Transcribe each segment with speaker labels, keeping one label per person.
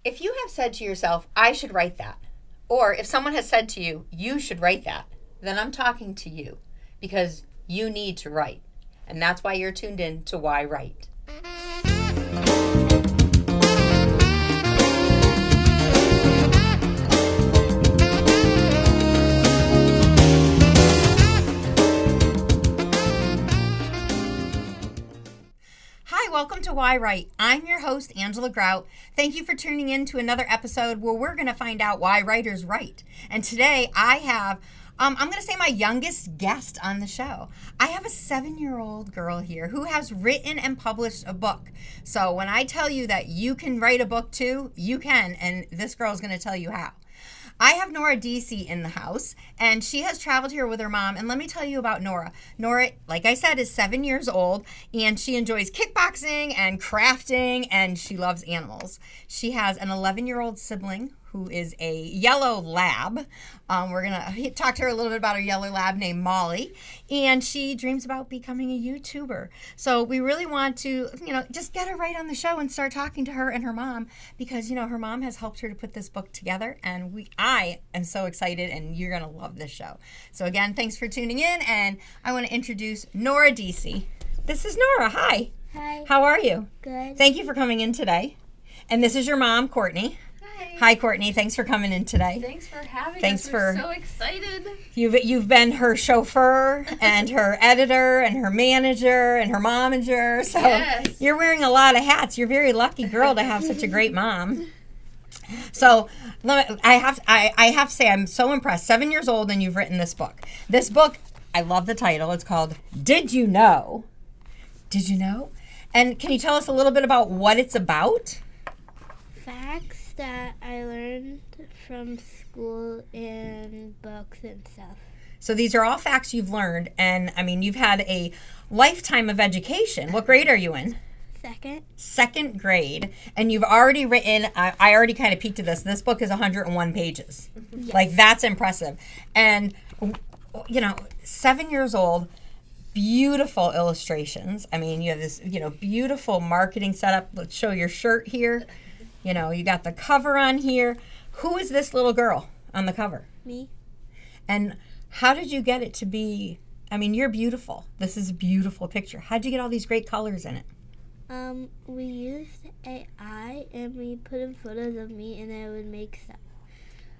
Speaker 1: If you have said to yourself, I should write that, or if someone has said to you, you should write that, then I'm talking to you because you need to write. And that's why you're tuned in to yWrite. Hi, welcome to yWrite. I'm your host, Angela Grout. Thank you for tuning in to another episode where we're going to find out why writers write. And today I have, I'm going to say my youngest guest on the show. I have a 7-year-old girl here who has written and published a book. So when I tell you that you can write a book too, you can. And this girl is going to tell you how. I have Norah Desy in the house, and she has traveled here with her mom. And let me tell you about Norah. Norah, like I said, is 7 years old, and she enjoys kickboxing and crafting, and she loves animals. She has an 11-year-old sibling who is a yellow lab. We're going to talk to her a little bit about her yellow lab named Molly, and she dreams about becoming a YouTuber. So we really want to, just get her right on the show and start talking to her and her mom because, her mom has helped her to put this book together, and I am so excited, and you're going to love this show. So again, thanks for tuning in, and I want to introduce Norah Desy. This is Norah. Hi.
Speaker 2: Hi.
Speaker 1: How are you?
Speaker 2: Good.
Speaker 1: Thank you for coming in today. And this is your mom, Courtney. Hi, Courtney. Thanks for coming in today.
Speaker 3: Thanks for having us. We're so excited.
Speaker 1: You've been her chauffeur and her editor and her manager and her momager. So
Speaker 3: yes.
Speaker 1: You're wearing a lot of hats. You're a very lucky girl to have such a great mom. So I have to say I'm so impressed. 7 years old and you've written this book. This book, I love the title. It's called Did You Know? Did you know? And can you tell us a little bit about what it's about?
Speaker 2: Facts that I learned from school and books and stuff.
Speaker 1: So these are all facts you've learned, and you've had a lifetime of education. What grade are you in? Second grade, and you've already written, I already kind of peeked at this book is 101 pages.
Speaker 2: Yes.
Speaker 1: Like, that's impressive. And, 7 years old, beautiful illustrations. You have this, beautiful marketing setup. Let's show your shirt here. You got the cover on here. Who is this little girl on the cover?
Speaker 2: Me.
Speaker 1: And how did you get it to be, you're beautiful. This is a beautiful picture. How did you get all these great colors in it?
Speaker 2: We used AI and we put in photos of me and it would make stuff.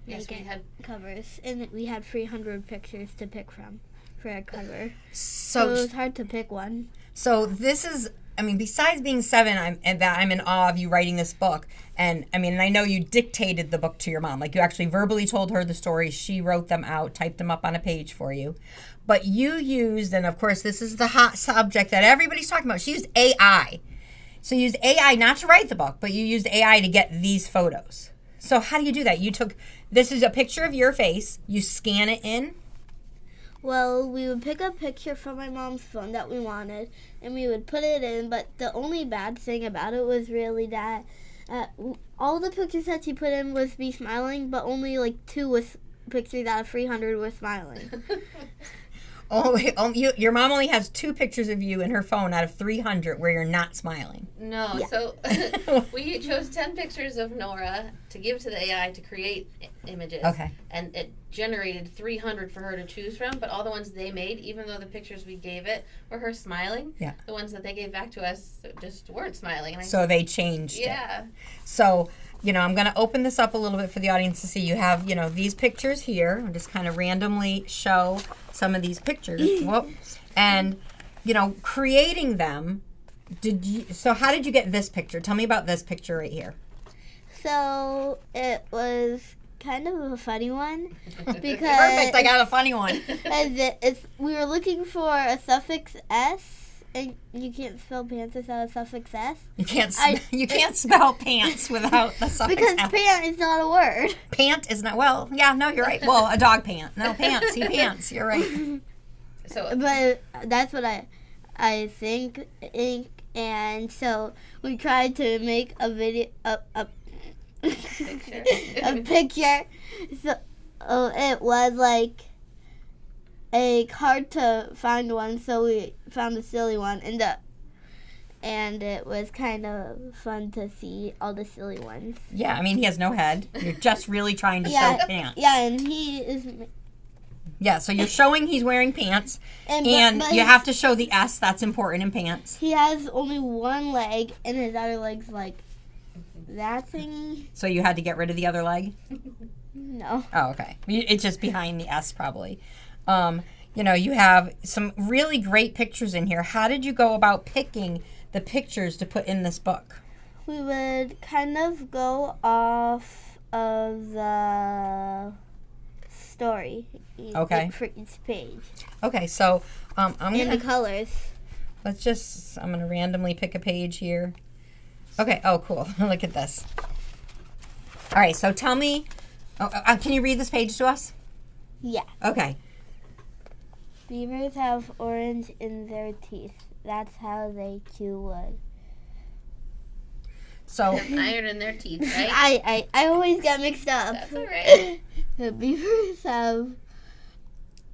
Speaker 3: Yes, we had
Speaker 2: covers. And we had 300 pictures to pick from for a cover.
Speaker 1: So
Speaker 2: it was hard to pick one.
Speaker 1: So this is, besides being 7, I'm in awe of you writing this book. And I know you dictated the book to your mom. Like, you actually verbally told her the stories. She wrote them out, typed them up on a page for you. But you used, and of course this is the hot subject that everybody's talking about, she used AI. So you used AI not to write the book, but you used AI to get these photos. So how do you do that? This is a picture of your face, you scan it in.
Speaker 2: Well, we would pick a picture from my mom's phone that we wanted, and we would put it in, but the only bad thing about it was really that all the pictures that she put in was me smiling, but only like 2 was pictures out of 300 were smiling.
Speaker 1: Your mom only has 2 pictures of you in her phone out of 300 where you're not smiling.
Speaker 3: No,
Speaker 2: yeah.
Speaker 3: So we chose 10 pictures of Norah to give to the AI to create images.
Speaker 1: Okay.
Speaker 3: And it generated 300 for her to choose from, but all the ones they made, even though the pictures we gave it were her smiling,
Speaker 1: yeah,
Speaker 3: the ones that they gave back to us just weren't smiling.
Speaker 1: So they changed it.
Speaker 3: Yeah.
Speaker 1: So, I'm going to open this up a little bit for the audience to see. You have, these pictures here. I'll just kind of randomly show some of these pictures. Whoop. And, creating them, so how did you get this picture? Tell me about this picture right here.
Speaker 2: So it was kind of a funny one because
Speaker 1: Perfect, I got a funny one.
Speaker 2: We were looking for a suffix S. And you can't spell pants without a suffix S.
Speaker 1: You can't spell pants without the suffix
Speaker 2: because
Speaker 1: S.
Speaker 2: pant is not a word.
Speaker 1: Pant is not, well, yeah, no, you're right. Well, a dog pant. No, pants, he pants. You're right.
Speaker 2: But that's what I think. And so we tried to make a video, a picture. So it was like a hard to find one, so we found a silly one. And and it was kind of fun to see all the silly ones.
Speaker 1: Yeah, I mean, he has no head. You're just really trying to show pants.
Speaker 2: Yeah, and he is...
Speaker 1: Yeah, so you're showing he's wearing pants, and
Speaker 2: but
Speaker 1: you have to show the S. That's important in pants.
Speaker 2: He has only one leg, and his other leg's like that thing.
Speaker 1: So you had to get rid of the other leg?
Speaker 2: No.
Speaker 1: Oh, okay. It's just behind the S, probably. You have some really great pictures in here. How did you go about picking the pictures to put in this book?
Speaker 2: We would kind of go off of the story.
Speaker 1: Okay.
Speaker 2: For each page.
Speaker 1: Okay, so I'm
Speaker 2: the colors.
Speaker 1: I'm gonna randomly pick a page here. Okay. Oh, cool. Look at this. All right. So tell me. Can you read this page to us?
Speaker 2: Yeah.
Speaker 1: Okay.
Speaker 2: Beavers have orange in their teeth. That's how they chew wood.
Speaker 1: So
Speaker 3: iron in their teeth, right?
Speaker 2: I always get mixed up.
Speaker 3: That's all right.
Speaker 2: The beavers have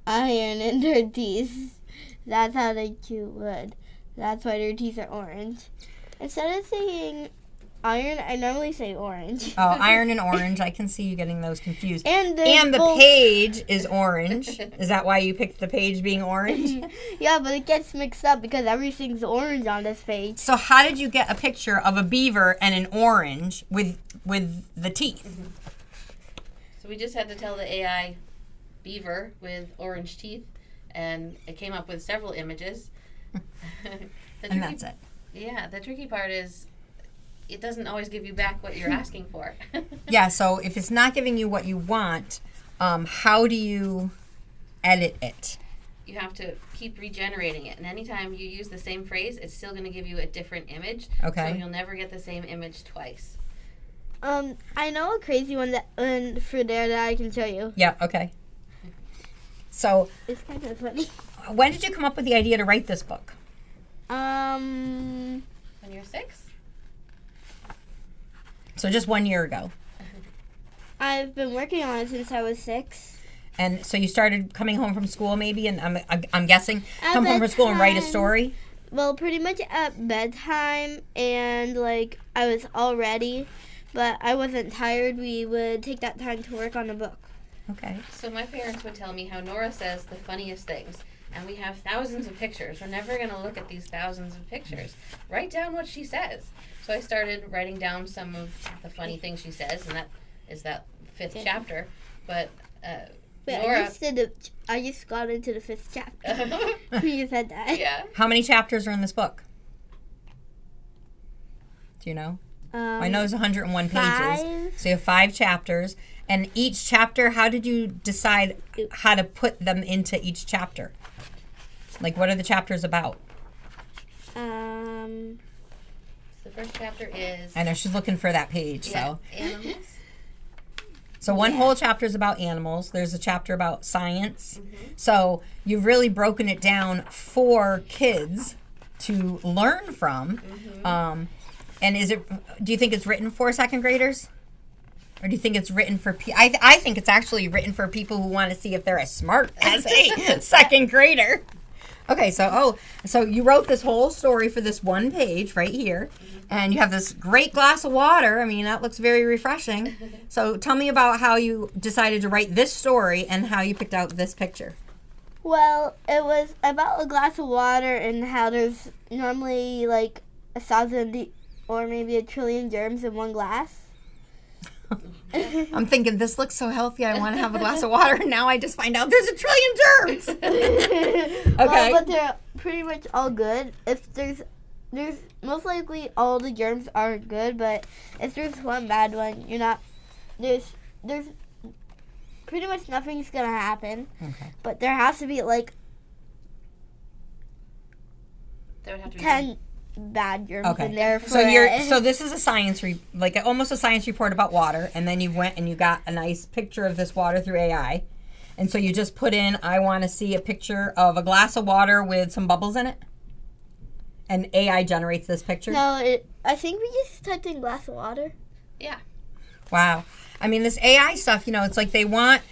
Speaker 2: iron in their teeth. That's how they chew wood. That's why their teeth are orange. Instead of saying iron, I normally say orange.
Speaker 1: Oh, iron and orange. I can see you getting those confused.
Speaker 2: And
Speaker 1: the page is orange. Is that why you picked the page being orange?
Speaker 2: Yeah, but it gets mixed up because everything's orange on this page.
Speaker 1: So how did you get a picture of a beaver and an orange with the teeth?
Speaker 3: So we just had to tell the AI beaver with orange teeth, and it came up with several images.
Speaker 1: And that's it.
Speaker 3: Yeah, the tricky part is it doesn't always give you back what you're asking for.
Speaker 1: Yeah, so if it's not giving you what you want, how do you edit it?
Speaker 3: You have to keep regenerating it, and anytime you use the same phrase, it's still going to give you a different image.
Speaker 1: Okay.
Speaker 3: So you'll never get the same image twice.
Speaker 2: I know a crazy one that I can show you.
Speaker 1: Yeah, okay. So
Speaker 2: It's kind of funny.
Speaker 1: when did you come up with the idea to write this book?
Speaker 3: When you're 6?
Speaker 1: So just 1 year ago.
Speaker 2: I've been working on it since I was 6.
Speaker 1: And so you started coming home from school maybe, and I'm guessing,
Speaker 2: At
Speaker 1: come home from school and write a
Speaker 2: bedtime.
Speaker 1: story?
Speaker 2: Well, pretty much at bedtime, and I was all ready, but I wasn't tired. We would take that time to work on a book.
Speaker 1: Okay.
Speaker 3: So my parents would tell me how Norah says the funniest things. And we have thousands of pictures. We're never going to look at these thousands of pictures. Write down what she says. So I started writing down some of the funny things she says, and that is that 5th chapter. But Norah...
Speaker 2: I just got into the 5th chapter. You said that.
Speaker 3: Yeah.
Speaker 1: How many chapters are in this book? Do you know? I know there's 101 pages.
Speaker 2: 5.
Speaker 1: So you have 5 chapters. And each chapter, how did you decide how to put them into each chapter? Like, what are the chapters about?
Speaker 3: The first chapter is...
Speaker 1: I know, she's looking for that page, so.
Speaker 3: Animals.
Speaker 1: So one whole chapter is about animals. There's a chapter about science. Mm-hmm. So you've really broken it down for kids to learn from. Mm-hmm. And do you think it's written for 2nd graders? Or do you think it's written for I think it's actually written for people who want to see if they're as smart as a 2nd grader. Okay, so you wrote this whole story for this one page right here, and you have this great glass of water. I mean, that looks very refreshing. So tell me about how you decided to write this story and how you picked out this picture.
Speaker 2: Well, it was about a glass of water and how there's normally 1,000 or maybe 1 trillion germs in one glass.
Speaker 1: I'm thinking, this looks so healthy, I want to have a glass of water, and now I just find out there's 1 trillion germs. Okay.
Speaker 2: Well, but they're pretty much all good. If there's most likely all the germs are good, but if there's one bad one, there's pretty much nothing's gonna happen. Okay. But there has to be
Speaker 3: There would have to be
Speaker 2: 10 bad germs in there for
Speaker 1: so this is a science almost a science report about water, and then you went and you got a nice picture of this water through AI, and so you just put in, I want to see a picture of a glass of water with some bubbles in it, and AI generates this picture.
Speaker 2: No, I think we just typed in glass of water.
Speaker 3: Yeah.
Speaker 1: Wow. I mean, this AI stuff, it's like they want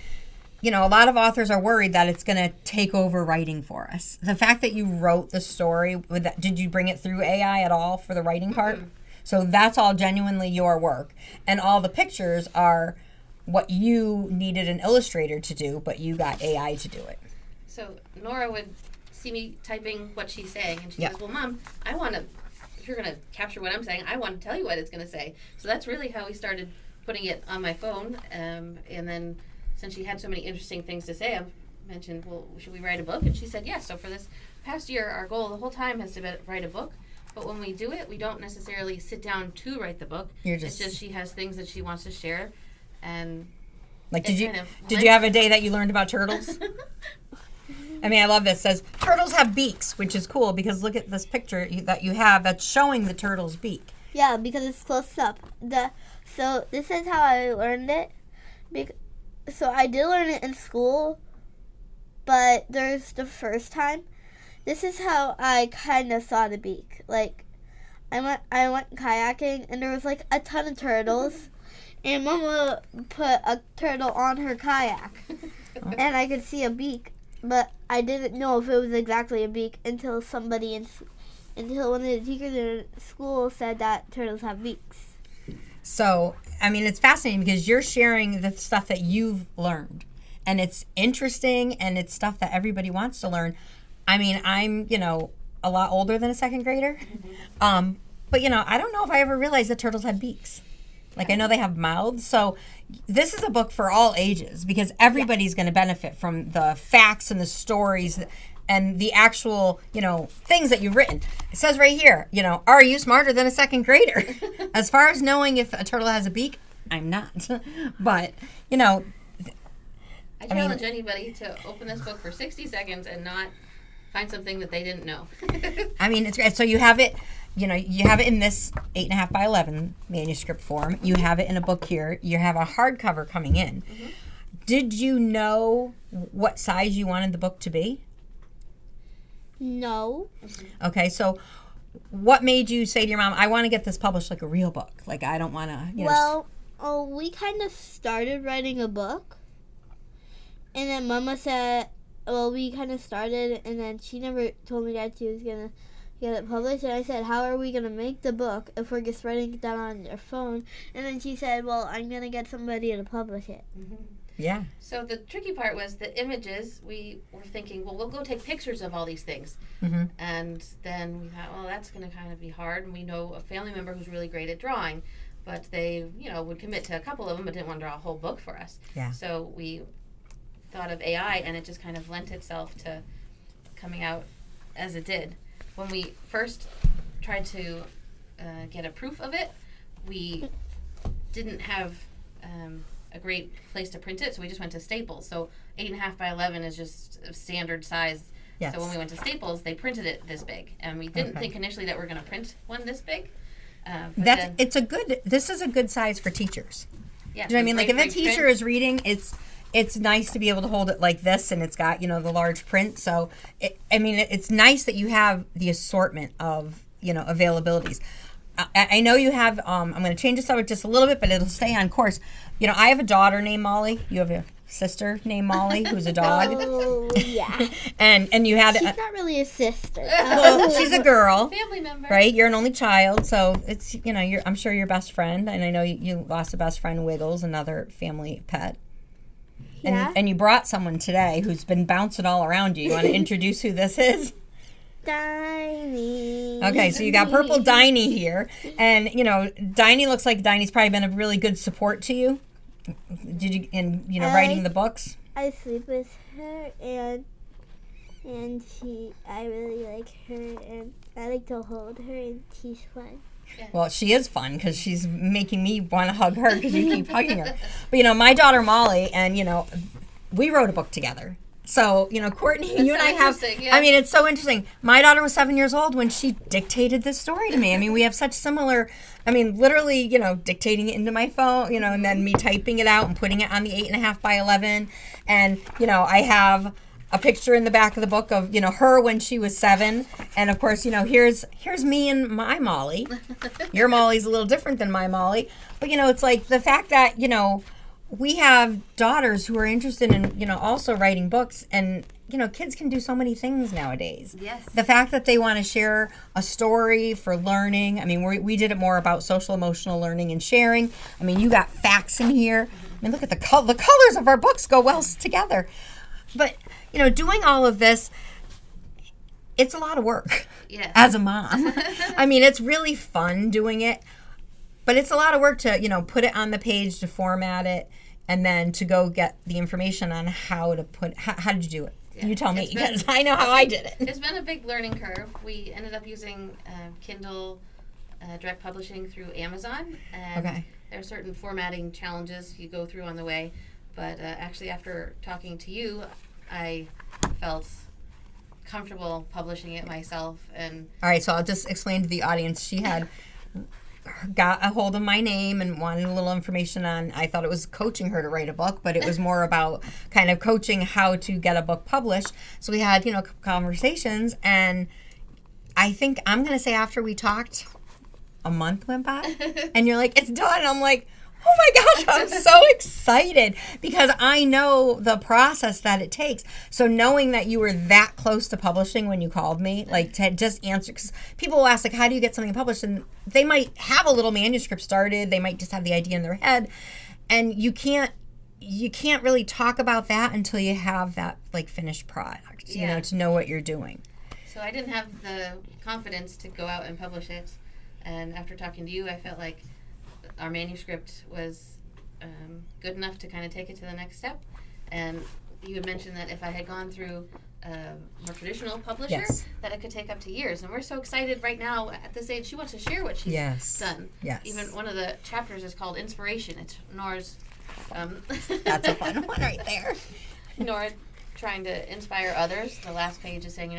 Speaker 1: you know, a lot of authors are worried that it's going to take over writing for us. The fact that you wrote the story, with that, did you bring it through AI at all for the writing part? So that's all genuinely your work. And all the pictures are what you needed an illustrator to do, but you got AI to do it.
Speaker 3: So Norah would see me typing what she's saying, and she
Speaker 1: Yep.
Speaker 3: says, well, Mom, I want to, if you're going to capture what I'm saying, I want to tell you what it's going to say. So that's really how we started putting it on my phone. And then since she had so many interesting things to say, I mentioned, well, should we write a book? And she said, yes. So for this past year, our goal the whole time has to be write a book. But when we do it, we don't necessarily sit down to write the book. It's just she has things that she wants to share. And
Speaker 1: like, did you have a day that you learned about turtles? I mean, I love this. It says, turtles have beaks, which is cool because look at this picture that you have that's showing the turtle's beak.
Speaker 2: Yeah, because it's close up. So this is how I learned it. So I did learn it in school, but there's the first time. This is how I kind of saw the beak. Like, I went kayaking, and there was, like, a ton of turtles, and Mama put a turtle on her kayak, and I could see a beak, but I didn't know if it was exactly a beak until until one of the teachers in school said that turtles have beaks.
Speaker 1: So, I mean, it's fascinating because you're sharing the stuff that you've learned, and it's interesting, and it's stuff that everybody wants to learn. I mean, I'm, you know, a lot older than a second grader. But, you know, I don't know if I ever realized that turtles had beaks. Like, I know they have mouths. So this is a book for all ages because everybody's going to benefit from the facts and the stories and the actual, you know, things that you've written. It says right here, you know, are you smarter than a second grader? As far as knowing if a turtle has a beak, I'm not. But, you know.
Speaker 3: I challenge anybody to open this book for 60 seconds and not find something that they didn't know.
Speaker 1: I mean, it's great. So you have it, you know, you have it in this 8.5 by 11 manuscript form. You have it in a book here. You have a hardcover coming in. Mm-hmm. Did you know what size you wanted the book to be?
Speaker 2: No.
Speaker 1: Okay, so what made you say to your mom, I want to get this published like a real book? Like, I don't want to, you know.
Speaker 2: Well, we kind of started writing a book. And then Mama said, well, we kind of started, and then she never told me that she was going to get it published. And I said, how are we going to make the book if we're just writing it down on your phone? And then she said, well, I'm going to get somebody to publish it.
Speaker 3: Mm-hmm.
Speaker 1: Yeah.
Speaker 3: So the tricky part was the images. We were thinking, well, we'll go take pictures of all these things.
Speaker 1: Mm-hmm.
Speaker 3: And then we thought, well, that's going to kind of be hard. And we know a family member who's really great at drawing, but they, you know, would commit to a couple of them, but didn't want to draw a whole book for us.
Speaker 1: Yeah.
Speaker 3: So we thought of AI, and it just kind of lent itself to coming out as it did. When we first tried to get a proof of it, we didn't have a great place to print it, so we just went to Staples. So 8.5 by 11 is just a standard size.
Speaker 1: Yes.
Speaker 3: So when we went to Staples, they printed it this big, and we didn't think initially that we're going to print one this big.
Speaker 1: This is a good size for teachers.
Speaker 3: Yeah,
Speaker 1: Do you know what I mean? Like if a teacher is reading, it's nice to be able to hold it like this, and it's got, you know, the large print. So, it's nice that you have the assortment of, you know, availabilities. I know you have, I'm going to change the subject just a little bit, but it'll stay on course. You know, I have a daughter named Molly. You have a sister named Molly who's a dog.
Speaker 2: Oh, yeah.
Speaker 1: and you had...
Speaker 2: She's not really a sister.
Speaker 1: Well, she's a girl.
Speaker 3: Family member.
Speaker 1: Right? You're an only child, so it's, you know, I'm sure your best friend, and I know you lost a best friend, Wiggles, another family pet.
Speaker 2: Yeah.
Speaker 1: And you brought someone today who's been bouncing all around you. You want to introduce who this is?
Speaker 2: Diney.
Speaker 1: Okay, so you got purple Diney here. And, you know, Diney looks like Diney's probably been a really good support to you. Did you, in, you know, writing the books?
Speaker 2: I sleep with her, and I really like her, and I like to hold her, and she's fun.
Speaker 3: Yeah.
Speaker 1: Well, she is fun because she's making me want to hug her because you keep hugging her. But, you know, my daughter Molly, and, you know, we wrote a book together. So, you know, Courtney, you and I have,
Speaker 3: yeah.
Speaker 1: I mean, it's so interesting. My daughter was 7 years old when she dictated this story to me. I mean, we have such similar, I mean, literally, you know, dictating it into my phone, you know, and then me typing it out and putting it on the 8.5 by 11. And, you know, I have a picture in the back of the book of, you know, her when she was 7. And of course, you know, here's me and my Molly. Your Molly's a little different than my Molly. But, you know, it's like the fact that, you know, we have daughters who are interested in, also writing books, and, kids can do so many things nowadays.
Speaker 3: Yes.
Speaker 1: The fact that they want to share a story for learning. I mean, we did it more about social emotional learning and sharing. I mean, you got facts in here. I mean, look at the colors of our books go well together. But, doing all of this, it's a lot of work.
Speaker 3: Yes.
Speaker 1: As a mom. I mean, it's really fun doing it, but it's a lot of work to, put it on the page, to format it, and then to go get the information on how did you do it? Yeah. You tell me, because I know how I did it.
Speaker 3: It's been a big learning curve. We ended up using Kindle direct publishing through Amazon, and there are certain formatting challenges you go through on the way, but actually after talking to you, I felt comfortable publishing it myself. And
Speaker 1: all right, so I'll just explain to the audience. She had got a hold of my name and wanted a little information on, I thought it was coaching her to write a book, but it was more about kind of coaching how to get a book published. So we had, conversations, and I think I'm going to say after we talked, a month went by, and you're like, it's done. I'm like, oh my gosh, I'm so excited, because I know the process that it takes. So knowing that you were that close to publishing when you called me, like to just answer, because people will ask, like, how do you get something published? And they might have a little manuscript started. They might just have the idea in their head. And you can't really talk about that until you have that, like, finished product, to know what you're doing.
Speaker 3: So I didn't have the confidence to go out and publish it. And after talking to you, I felt like our manuscript was good enough to kind of take it to the next step. And you had mentioned that if I had gone through a more traditional publisher, that it could take up to years. And we're so excited right now at this age. She wants to share what she's done.
Speaker 1: Yes.
Speaker 3: Even one of the chapters is called Inspiration. It's Nora's...
Speaker 1: That's a fun one right there.
Speaker 3: Norah trying to inspire others. The last page is saying,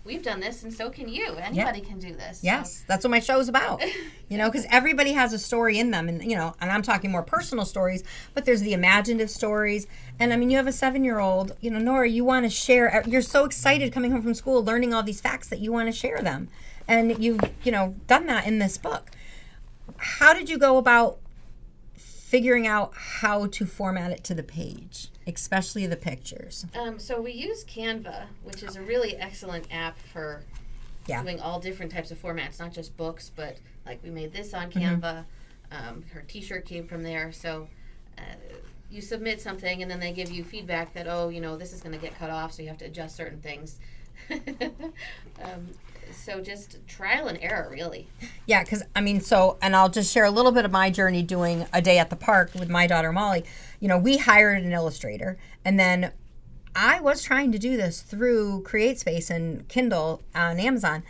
Speaker 3: we've done this, and so can you. Anybody can do this.
Speaker 1: Yes, so. That's what my show's about. Because everybody has a story in them, and and I'm talking more personal stories, but there's the imaginative stories. And I mean, you have a 7-year-old, Norah, you want to share. You're so excited coming home from school, learning all these facts that you want to share them, and you've done that in this book. How did you go about figuring out how to format it to the page, especially the pictures?
Speaker 3: So we use Canva, which is a really excellent app for doing all different types of formats, not just books, but like we made this on Canva. Her t-shirt came from there. So you submit something, and then they give you feedback that, this is going to get cut off, so you have to adjust certain things. So just trial and error, really. Yeah,
Speaker 1: because, and I'll just share a little bit of my journey doing a day at the park with my daughter, Molly. We hired an illustrator, and then I was trying to do this through CreateSpace and Kindle on Amazon.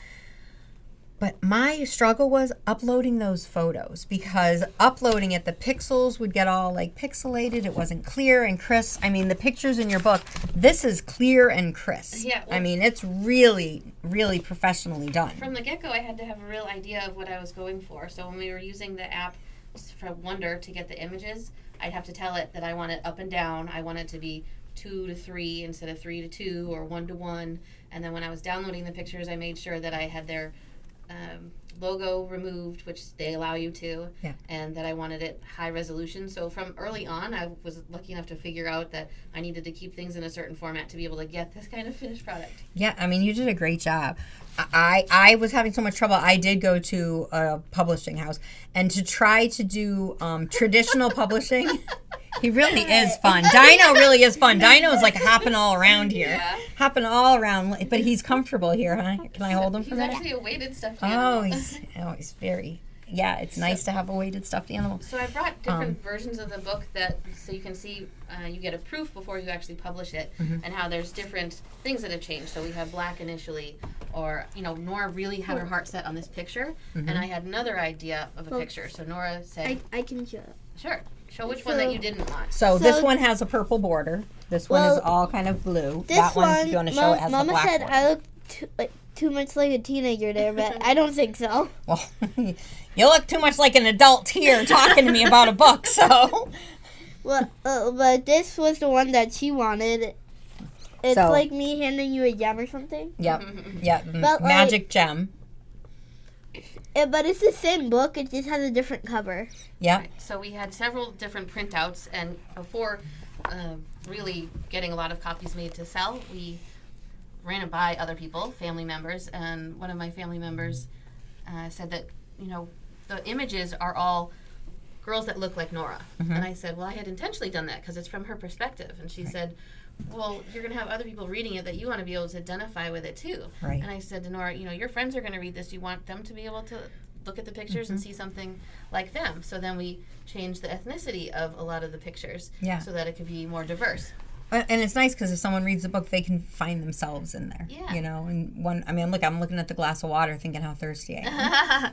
Speaker 1: But my struggle was uploading those photos, because uploading it, the pixels would get all like pixelated. It wasn't clear and crisp. The pictures in your book, this is clear and crisp.
Speaker 3: Yeah, well,
Speaker 1: it's really, really professionally done.
Speaker 3: From the get-go, I had to have a real idea of what I was going for. So when we were using the app for Wonder to get the images, I'd have to tell it that I want it up and down. I want it to be 2 to 3 instead of 3 to 2 or 1 to 1. And then when I was downloading the pictures, I made sure that I had their logo removed, which they allow you to, and that I wanted it high resolution. So from early on, I was lucky enough to figure out that I needed to keep things in a certain format to be able to get this kind of finished product.
Speaker 1: Yeah, you did a great job. I was having so much trouble. I did go to a publishing house, and to try to do traditional publishing, he really is fun. Dino really is fun. Dino is like hopping all around here. Yeah. Hopping all around, but he's comfortable here, huh? Can I hold him for a minute?
Speaker 3: He's actually a weighted stuffed animal.
Speaker 1: He's very... Yeah, it's nice to have a weighted stuffed animal.
Speaker 3: So I brought different versions of the book so you can see, you get a proof before you actually publish it, and how there's different things that have changed. So we have black initially, or, Norah really had her heart set on this picture, and I had another idea of a picture. So Norah said...
Speaker 2: I can show.
Speaker 3: Sure. Show which one that you didn't want.
Speaker 1: So this one has a purple border. This one is all kind of blue.
Speaker 2: That
Speaker 1: one, you want to show it as
Speaker 2: Mama
Speaker 1: the black
Speaker 2: said
Speaker 1: border.
Speaker 2: I look too much like a teenager there, but I don't think so.
Speaker 1: Well, you look too much like an adult here talking to me about a book, so.
Speaker 2: Well, but this was the one that she wanted. It's like me handing you a gem or something.
Speaker 1: Yep. Yeah.
Speaker 2: But
Speaker 1: magic gem.
Speaker 2: But it's the same book. It just has a different cover.
Speaker 1: Yeah.
Speaker 3: Right. So we had several different printouts, and before really getting a lot of copies made to sell, we ran it by other people, family members, and one of my family members said that, the images are all girls that look like Norah.
Speaker 1: Mm-hmm.
Speaker 3: And I said, well, I had intentionally done that because it's from her perspective. And she said, well, you're going to have other people reading it that you want to be able to identify with it too.
Speaker 1: Right.
Speaker 3: And I said to Norah, your friends are going to read this. You want them to be able to look at the pictures and see something like them. So then we changed the ethnicity of a lot of the pictures so that it could be more diverse.
Speaker 1: And it's nice because if someone reads the book, they can find themselves in there.
Speaker 3: Yeah.
Speaker 1: And look, I'm looking at the glass of water thinking how thirsty I am.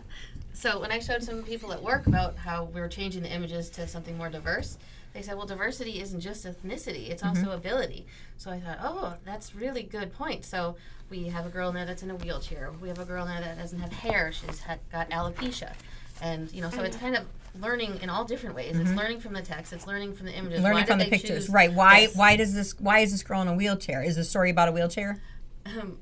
Speaker 3: So when I showed some people at work about how we were changing the images to something more diverse, they said, well, diversity isn't just ethnicity, it's also ability. So I thought, oh, that's really good point. So we have a girl in there that's in a wheelchair. We have a girl in there that doesn't have hair. She's got alopecia. And, so it's kind of learning in all different ways. It's learning from the text. It's learning from the images.
Speaker 1: Learning from the pictures. Right. Why is this girl in a wheelchair? Is the story about a wheelchair?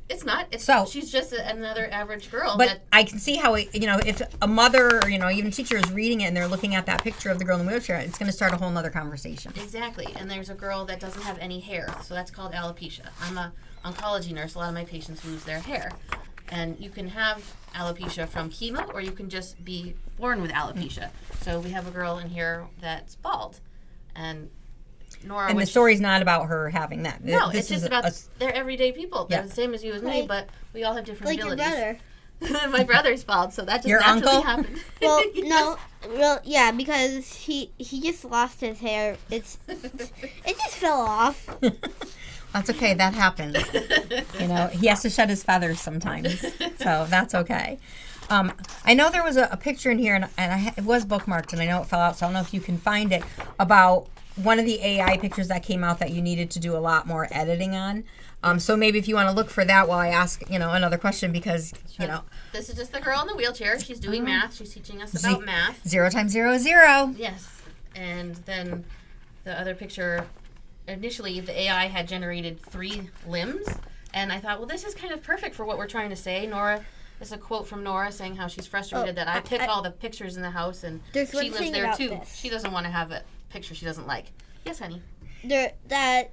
Speaker 3: It's not. She's just another average girl.
Speaker 1: But I can see how, if a mother or, even a teacher is reading it and they're looking at that picture of the girl in the wheelchair, it's going to start a whole nother conversation.
Speaker 3: Exactly. And there's a girl that doesn't have any hair. So that's called alopecia. I'm a oncology nurse. A lot of my patients lose their hair. And you can have alopecia from chemo, or you can just be born with alopecia. So we have a girl in here that's bald. And Norah,
Speaker 1: and the story's not about her having that.
Speaker 3: No, it's just about they're everyday people. They're the same as you and me,
Speaker 2: Like-
Speaker 3: but we all have different
Speaker 2: Like your
Speaker 3: abilities.
Speaker 2: brother.
Speaker 3: My brother's bald, so that just
Speaker 1: Your
Speaker 3: naturally
Speaker 1: uncle?
Speaker 3: happened.
Speaker 2: Well,
Speaker 3: Yes.
Speaker 2: no, well, yeah, because he just lost his hair. It just fell off.
Speaker 1: That's okay. That happens. He has to shed his feathers sometimes. So that's okay. I know there was a picture in here, and it was bookmarked, and I know it fell out, so I don't know if you can find it, about one of the AI pictures that came out that you needed to do a lot more editing on. So maybe if you want to look for that while I ask, another question, because,
Speaker 3: This is just the girl in the wheelchair. She's doing math. She's teaching us about math.
Speaker 1: 0 times 0 is 0.
Speaker 3: Yes. And then the other picture, initially the AI had generated 3 limbs. And I thought, well, this is kind of perfect for what we're trying to say. Norah, this is a quote from Norah saying how she's frustrated that I pick all the pictures in the house and
Speaker 2: There's
Speaker 3: she
Speaker 2: one
Speaker 3: lives
Speaker 2: thing
Speaker 3: there
Speaker 2: about
Speaker 3: too.
Speaker 2: this.
Speaker 3: She doesn't want to have a picture she doesn't like. Yes, honey.
Speaker 2: That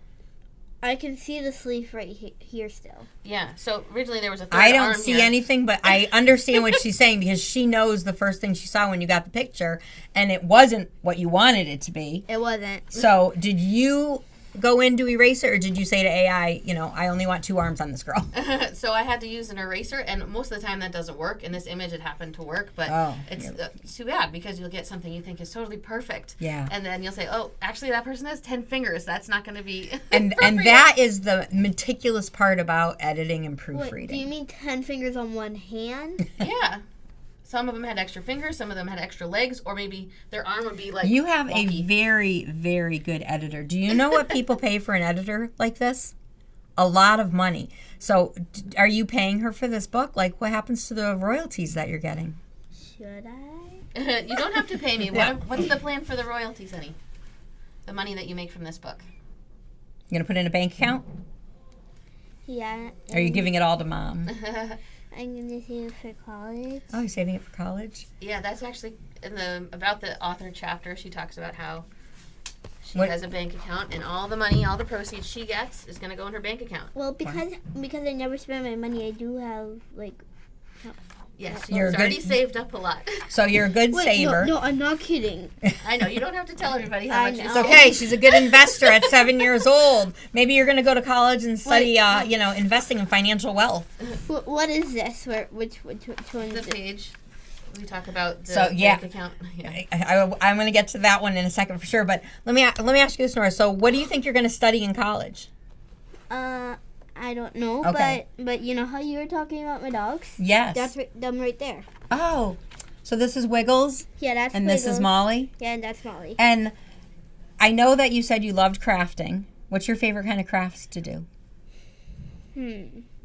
Speaker 2: I can see the sleeve right here still.
Speaker 3: Yeah. So originally there was a third
Speaker 1: I don't
Speaker 3: arm
Speaker 1: see
Speaker 3: here.
Speaker 1: anything, but I understand what she's saying because she knows the first thing she saw when you got the picture, and it wasn't what you wanted it to be.
Speaker 2: It wasn't.
Speaker 1: So did you go in to erase it, or did you say to AI, I only want 2 arms on this girl?
Speaker 3: So I had to use an eraser, and most of the time that doesn't work. In this image, it happened to work, but it's too bad because you'll get something you think is totally perfect.
Speaker 1: Yeah.
Speaker 3: And then you'll say, oh, actually, that person has 10 fingers. That's not going to be
Speaker 1: And that is the meticulous part about editing and
Speaker 2: Wait,
Speaker 1: proofreading.
Speaker 2: do you mean 10 fingers on one hand?
Speaker 3: Yeah. Some of them had extra fingers. Some of them had extra legs, or maybe their arm would be like
Speaker 1: You have
Speaker 3: wonky.
Speaker 1: a very, very good editor. Do you know what people pay for an editor like this? A lot of money. So are you paying her for this book? Like, what happens to the royalties that you're getting?
Speaker 2: Should I?
Speaker 3: You don't have to pay me.
Speaker 1: Yeah.
Speaker 3: What's the plan for the royalties, honey? The money that you make from this book.
Speaker 1: You going to put in a bank account?
Speaker 2: Yeah.
Speaker 1: Or are you giving it all to mom?
Speaker 2: I'm gonna save it for college.
Speaker 1: Oh, you're saving it for college?
Speaker 3: Yeah, that's actually about the author chapter. She talks about how she
Speaker 1: What-
Speaker 3: has a bank account, and all the money, all the proceeds she gets is going to go in her bank account.
Speaker 2: Well, because I never spend my money, I do have
Speaker 3: Yes,
Speaker 1: You're
Speaker 3: she's
Speaker 1: a
Speaker 3: already
Speaker 1: good-
Speaker 3: saved up a lot.
Speaker 1: So you're a good saver.
Speaker 2: No, I'm not kidding.
Speaker 3: I know, you don't have to tell everybody how
Speaker 2: I
Speaker 3: much you
Speaker 2: know.
Speaker 1: It's okay. She's a good investor at 7 years old. Maybe you're going to go to college and study, investing in financial wealth.
Speaker 2: What is this? Which one
Speaker 3: The
Speaker 2: is it?
Speaker 3: page. We talk about the
Speaker 1: So, yeah.
Speaker 3: bank account. Yeah.
Speaker 1: I'm going to get to that one in a second for sure. But let me ask you this, Nora. So, what do you think you're going to study in college?
Speaker 2: I don't know,
Speaker 1: Okay.
Speaker 2: but you know how you were talking about my dogs?
Speaker 1: Yes.
Speaker 2: That's them right there.
Speaker 1: Oh, so this is Wiggles,
Speaker 2: Yeah, that's
Speaker 1: and this is
Speaker 2: Wiggles.
Speaker 1: Molly.
Speaker 2: Yeah, and that's Molly.
Speaker 1: And I know that you said you loved crafting. What's your favorite kind of crafts to do?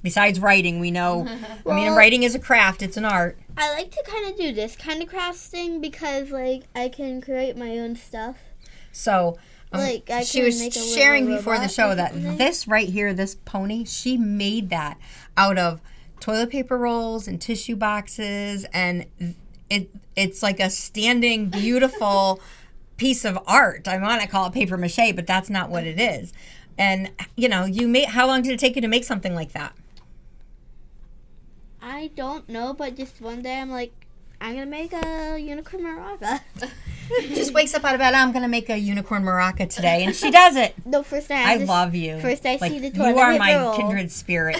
Speaker 1: Besides writing, we know.
Speaker 2: Well-
Speaker 1: Writing is a craft. It's an art.
Speaker 2: I like to kind of do this kind of crafts thing because I can create my own stuff.
Speaker 1: So.
Speaker 2: Like, I
Speaker 1: she
Speaker 2: can
Speaker 1: was
Speaker 2: make a little
Speaker 1: sharing before the
Speaker 2: robot
Speaker 1: show
Speaker 2: or
Speaker 1: that
Speaker 2: something.
Speaker 1: this right here, this pony, she made that out of toilet paper rolls and tissue boxes, and it's like a standing beautiful piece of art. I want to call it paper mache, but that's not what it is. And how long did it take you to make something like that?
Speaker 2: I don't know, but just one day I'm like, I'm gonna make a unicorn maraca.
Speaker 1: Just wakes up out of bed. I'm gonna make a unicorn maraca today, and she does it.
Speaker 2: No, first
Speaker 1: I love you.
Speaker 2: First I
Speaker 1: like,
Speaker 2: see the toilet
Speaker 1: you are
Speaker 2: paper
Speaker 1: my
Speaker 2: roll.
Speaker 1: kindred spirit.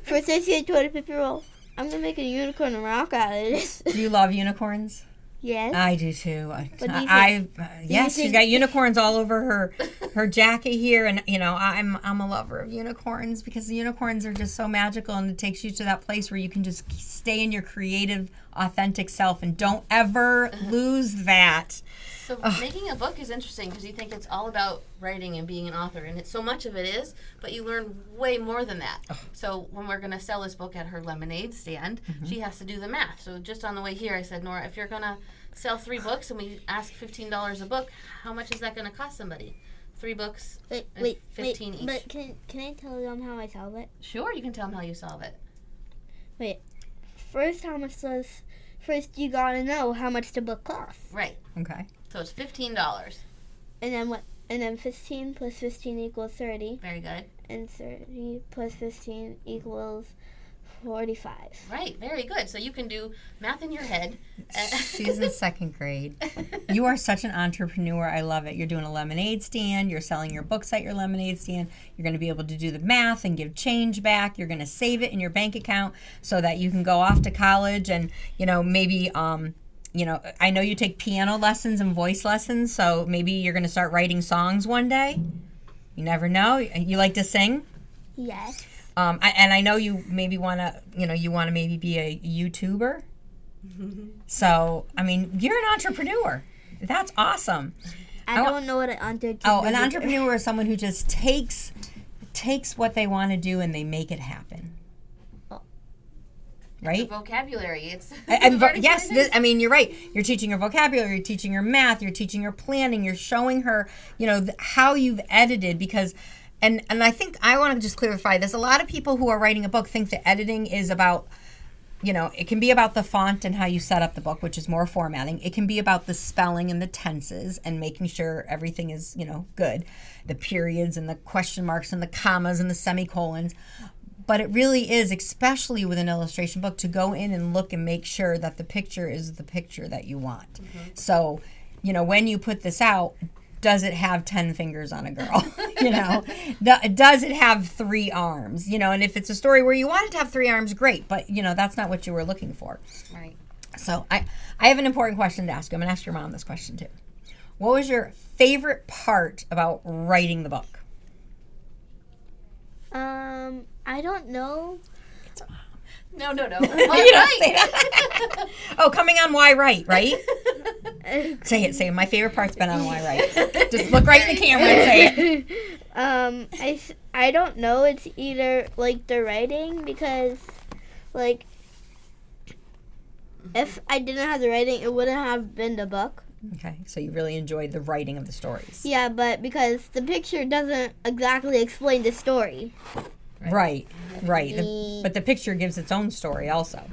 Speaker 2: First I see a toilet paper roll. I'm gonna make a unicorn maraca out of this.
Speaker 1: Do you love unicorns?
Speaker 2: Yes.
Speaker 1: I do too.
Speaker 2: What do you think?
Speaker 1: Yes, she's got unicorns all over her jacket here, and I'm a lover of unicorns because the unicorns are just so magical, and it takes you to that place where you can just stay in your creative, authentic self, and don't ever lose that.
Speaker 3: So making a book is interesting because you think it's all about writing and being an author, and so much of it is, but you learn way more than that. So when we're going to sell this book at her lemonade stand, she has to do the math. So just on the way here, I said, Nora, if you're going to sell 3 books and we ask $15 a book, how much is that going to cost somebody? 3 books,
Speaker 2: wait,
Speaker 3: 15 each.
Speaker 2: But can I tell them how I solve it?
Speaker 3: Sure, you can tell them how you solve it.
Speaker 2: Wait, first you gotta know how much the book costs.
Speaker 3: Right.
Speaker 1: Okay.
Speaker 3: So it's $15.
Speaker 2: And then what? And then 15 plus 15 equals 30.
Speaker 3: Very good.
Speaker 2: And 30 plus 15 equals 45.
Speaker 3: Right, very good. So you can do math in your head.
Speaker 1: She's in 2nd grade. You are such an entrepreneur. I love it. You're doing a lemonade stand. You're selling your books at your lemonade stand. You're going to be able to do the math and give change back. You're going to save it in your bank account so that you can go off to college and, maybe I know you take piano lessons and voice lessons, so maybe you're going to start writing songs one day. You never know. You like to sing?
Speaker 2: Yes.
Speaker 1: I know you maybe want to, maybe be a YouTuber. So, you're an entrepreneur. That's awesome.
Speaker 2: I don't know what an entrepreneur is.
Speaker 1: Oh, an entrepreneur is someone who just takes what they want to do and they make it happen. Right?
Speaker 3: It's a vocabulary. It's
Speaker 1: yes. You're right. You're teaching her vocabulary. You're teaching her math. You're teaching her planning. You're showing her, how you've edited because, and I think I want to just clarify this. A lot of people who are writing a book think that editing is about, it can be about the font and how you set up the book, which is more formatting. It can be about the spelling and the tenses and making sure everything is, good. The periods and the question marks and the commas and the semicolons. But it really is, especially with an illustration book, to go in and look and make sure that the picture is the picture that you want. So, when you put this out, does it have 10 fingers on a girl? Does it have 3 arms? And if it's a story where you want it to have 3 arms, great. But, that's not what you were looking for.
Speaker 3: Right.
Speaker 1: So I have an important question to ask you. I'm going to ask your mom this question, too. What was your favorite part about writing the book?
Speaker 2: I don't know.
Speaker 3: No.
Speaker 1: You don't say that. Oh, coming on Why Write, right? Say it. My favorite part's been on Why Write. Just look right in the camera and say it.
Speaker 2: I don't know. It's either like the writing because, like, if I didn't have the writing, it wouldn't have been the book.
Speaker 1: Okay, so you really enjoyed the writing of the stories.
Speaker 2: Yeah, but because the picture doesn't exactly explain the story.
Speaker 1: Right. But the picture gives its own story also.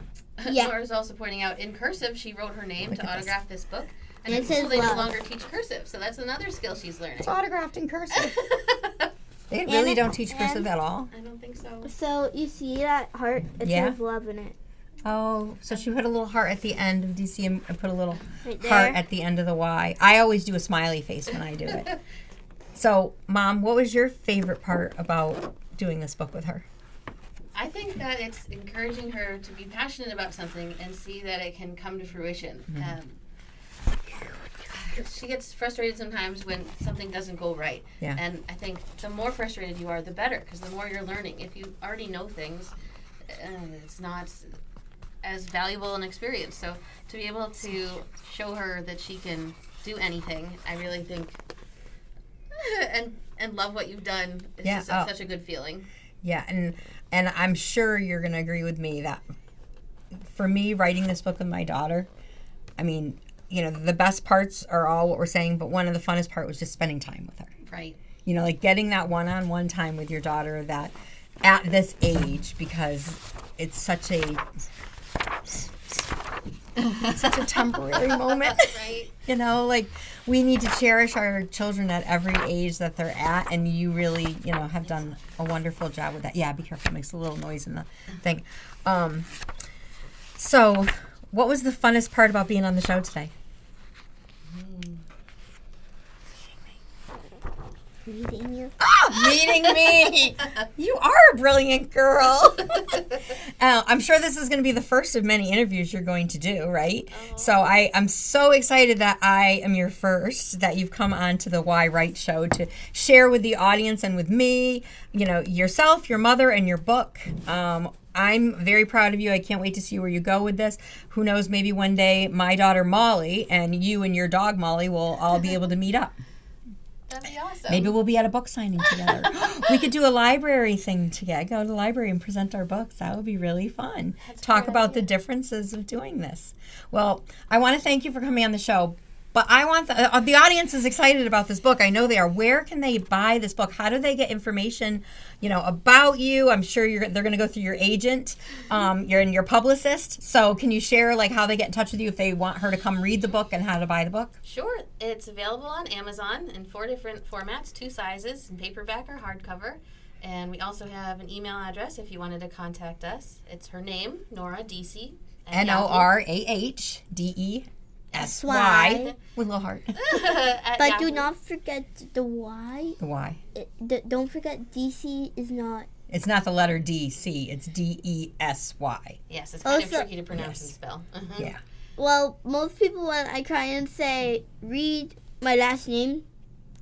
Speaker 2: Yeah.
Speaker 3: Nora's also pointing out in cursive, she wrote her name to autograph this book. And
Speaker 2: it
Speaker 3: in school,
Speaker 2: says
Speaker 3: they no
Speaker 2: love.
Speaker 3: longer teach cursive, so that's another skill she's learning.
Speaker 1: It's autographed in cursive. They really don't teach cursive at all.
Speaker 3: I don't think so.
Speaker 2: So you see that heart? It says love in it.
Speaker 1: Oh, so she put a little heart at the end of DC and put a little
Speaker 2: Right
Speaker 1: heart
Speaker 2: there.
Speaker 1: at the end of the Y. I always do a smiley face when I do it. So, Mom, what was your favorite part about doing this book with her?
Speaker 3: I think that it's encouraging her to be passionate about something and see that it can come to fruition. She gets frustrated sometimes when something doesn't go right.
Speaker 1: Yeah.
Speaker 3: And I think the more frustrated you are, the better, because the more you're learning. If you already know things, it's not as valuable an experience. So to be able to show her that she can do anything, I really think, and love what you've done is just such a good feeling.
Speaker 1: Yeah, and I'm sure you're going to agree with me that for me, writing this book with my daughter, I mean, the best parts are all what we're saying, but one of the funnest part was just spending time with her.
Speaker 3: Right.
Speaker 1: Like getting that one-on-one time with your daughter that, at this age, because it's such a temporary moment.
Speaker 3: Right.
Speaker 1: You know, like, we need to cherish our children at every age that they're at, and you really, have done a wonderful job with that. Yeah, be careful, it makes a little noise in the thing. So, what was the funnest part about being on the show today?
Speaker 2: Meeting you.
Speaker 1: Meeting me. You are a brilliant girl. I'm sure this is going to be the first of many interviews you're going to do, right? So I'm so excited that I am your first, that you've come on to the yWrite show to share with the audience and with me, yourself, your mother, and your book. I'm very proud of you. I can't wait to see where you go with this. Who knows, maybe one day my daughter Molly and you and your dog Molly will all be able to meet up.
Speaker 3: That'd be awesome.
Speaker 1: Maybe we'll be at a book signing together. We could do a library thing together. Go to the library and present our books. That would be really fun. Talk about the differences of doing this. Well, I want to thank you for coming on the show. But I want the audience is excited about this book. I know they are. Where can they buy this book? How do they get information, about you? I'm sure they're going to go through your agent, your publicist. So can you share how they get in touch with you if they want her to come read the book and how to buy the book?
Speaker 3: Sure. It's available on Amazon in 4 different formats, 2 sizes, in paperback or hardcover. And we also have an email address if you wanted to contact us. It's her name, Norah Desy.
Speaker 1: NORAHDESY with a little heart.
Speaker 2: But do not forget the Y.
Speaker 1: The Y.
Speaker 2: Don't forget DC is not.
Speaker 1: It's not the letter DC. It's DESY.
Speaker 3: Yes, it's kind of tricky to pronounce and spell.
Speaker 1: Yeah.
Speaker 2: Well, most people, when I try and say, read my last name,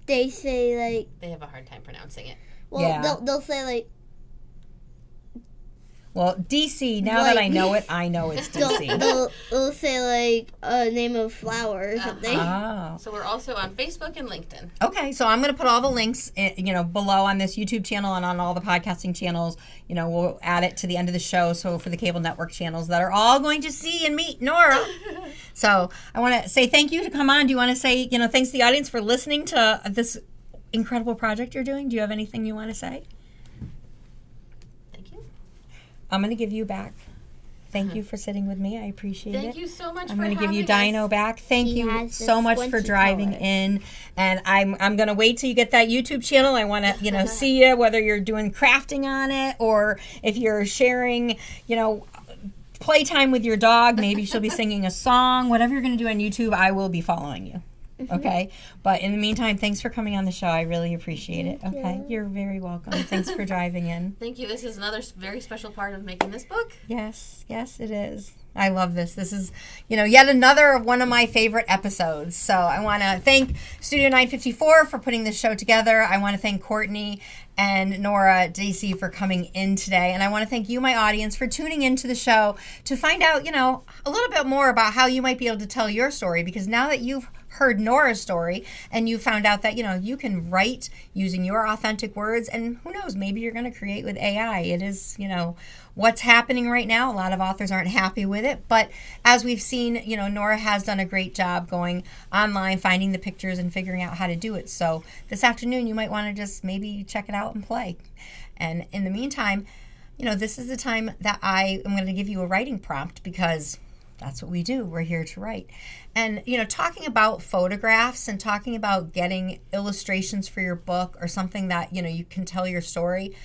Speaker 2: they say,
Speaker 3: they have a hard time pronouncing it.
Speaker 2: Well,
Speaker 1: yeah.
Speaker 2: they'll say,
Speaker 1: well, DC, now that I know it, I know it's DC.
Speaker 2: They'll say, a name of flower or something.
Speaker 1: Oh.
Speaker 3: So we're also on Facebook and LinkedIn.
Speaker 1: Okay, so I'm going to put all the links, below on this YouTube channel and on all the podcasting channels. We'll add it to the end of the show, so for the cable network channels that are all going to see and meet Norah. So I want to say thank you to come on. Do you want to say, thanks to the audience for listening to this incredible project you're doing? Do you have anything you want to say? I'm going to give you back. Thank you for sitting with me. I appreciate it.
Speaker 3: Thank you so much for
Speaker 1: I'm going to give you
Speaker 3: us.
Speaker 1: Dino back. Thank you so much for driving in. And I'm going to wait till you get that YouTube channel. I want to, see you, whether you're doing crafting on it or if you're sharing, playtime with your dog. Maybe she'll be singing a song. Whatever you're going to do on YouTube, I will be following you. Okay, but in the meantime, thanks for coming on the show. I really appreciate it. Okay, you're very welcome. Thanks for driving in.
Speaker 3: Thank you. This is another very special part of making this book.
Speaker 1: Yes, it is. I love this. This is, yet another one of my favorite episodes. So I want to thank Studio 954 for putting this show together. I want to thank Courtney and Norah Desy for coming in today. And I want to thank you, my audience, for tuning into the show to find out, a little bit more about how you might be able to tell your story. Because now that you've heard Norah's story and you found out that, you can write using your authentic words, and who knows, maybe you're going to create with AI. It is, what's happening right now. A lot of authors aren't happy with it, but as we've seen, Norah has done a great job going online, finding the pictures and figuring out how to do it. So this afternoon, you might want to just maybe check it out and play. And in the meantime, this is the time that I am going to give you a writing prompt, because that's what we do. We're here to write. And, talking about photographs and talking about getting illustrations for your book or something that, you can tell your story.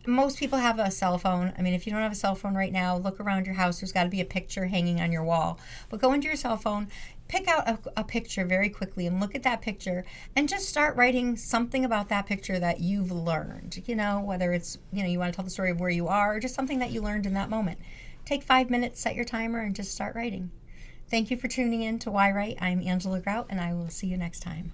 Speaker 1: Most people have a cell phone. I mean, if you don't have a cell phone right now, look around your house. There's got to be a picture hanging on your wall. But go into your cell phone, pick out a picture very quickly and look at that picture and just start writing something about that picture that you've learned. Whether it's, you want to tell the story of where you are or just something that you learned in that moment. Take 5 minutes, set your timer, and just start writing. Thank you for tuning in to yWrite. I'm Angela Grout, and I will see you next time.